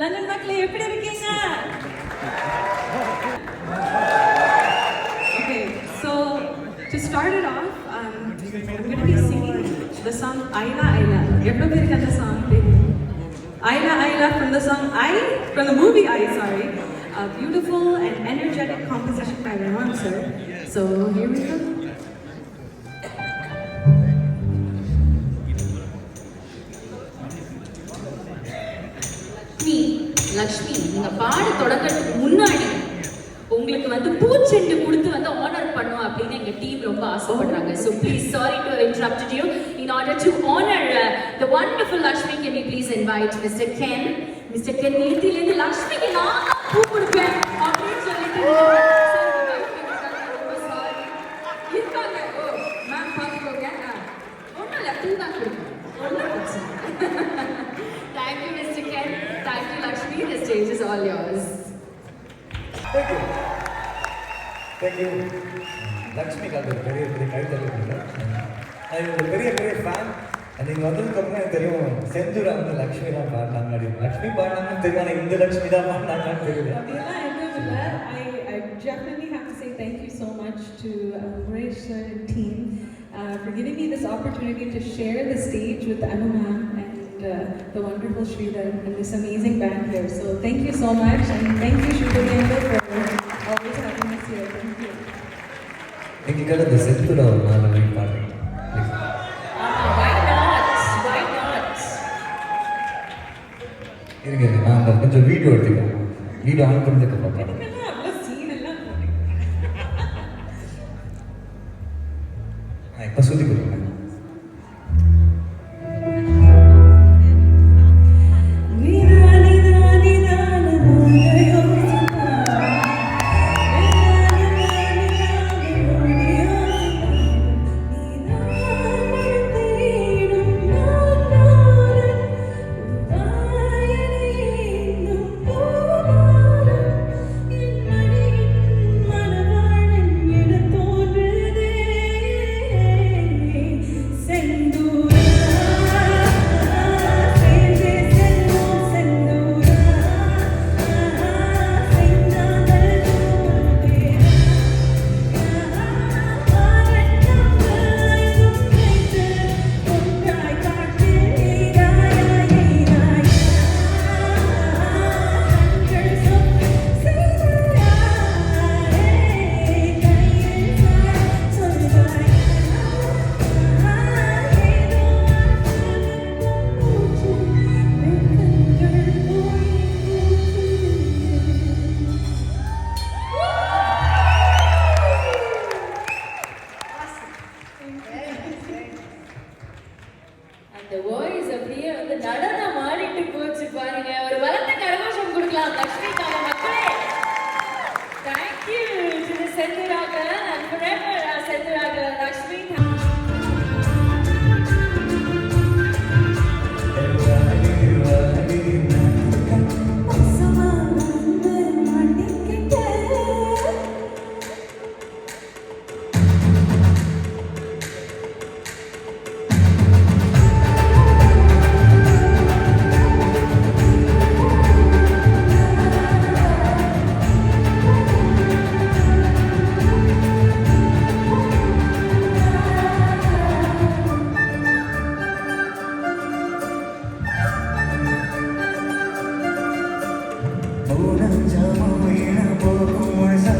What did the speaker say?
London மக்களே எப்படி இருக்கீங்க? Okay, so to start it off, I'm going to be singing the song Aila Aila. எவ்வளவு பேருக்கு அந்த song தெரியும்? Aila Aila from the movie I, sorry. A beautiful and energetic composition by Rahman sir. So here we go. Lakshmi, நீங்க பாட தொடங்கிறதுக்கு முன்னாடி உங்களுக்கு வந்து பூச்செண்டு கொடுத்து வந்து ஆனர் பண்ணும் அப்படின்னு எங்க டீம் ரொம்ப ஆசைப்படுறாங்க. So please, sorry to have interrupted you. In order to honor the wonderful Lakshmi, can we please invite Mr. Ken? Mr. Ken, நேத்திலேருந்து லக்ஷ்மிக்கு நான் பூ கொடுப்பேன் அப்படின்னு சொல்லிட்டு ரொம்ப சாரி இருக்காங்க. ஓ மேம் பார்த்துக்கோங்க, ஒன்றும் இல்லை, பூ தான் கொடுப்பேன், ஒன்றும் பிரச்சனை. Thank you, Mr. Ken. Thank you, Lakshmi. The stage is all yours. Thank you. Thank you. Lakshmi cock பெரிய பெரிய கைத்தறிங்க. நான் ஒரு பெரிய பெரிய ஃபேன். நீங்கள் வந்ததுக்கப்புறம் எனக்கு தெரியும் செந்தூரா வந்து லக்ஷ்மி தான் பாடினாங்க அப்படின்னு. லக்ஷ்மி பாடினாங்கன்னு தெரியும், ஆனால் இந்த லக்ஷ்மி தான் பாடினாங்கன்னு தெரியல. அப்படியெல்லாம் எதுவும் இல்லை. I definitely have to say thank you so much to Ramesh sir and team for giving me this opportunity to share the stage with Anu ma'am and the wonderful Sridhar and this amazing band here. So thank you so much, and thank you Sridhar for always having us here. Thank you. எங்ககிட்ட இந்த செந்தூரா ஒரு நாலு வழி பாடுறீங்க. Why not? Why not? இருங்க, நான் கொஞ்சம் video எடுத்துக்கிறேன். வீடியோ ஆன் பண்ணதுக்கு அப்புறம் இப்போ சுற்றி கொடுங்க. The voice அப்படியே வந்து நடனம் ஆடிட்டு போச்சு பாருங்க. ஒரு வளர்த்த கரகோஷம் கொடுக்கலாம் லக்ஷ்மிக்காக மக்களே. Thank you to the Senduraga and forever Senduraga Lakshmi. Bulan jauh yang bohong masa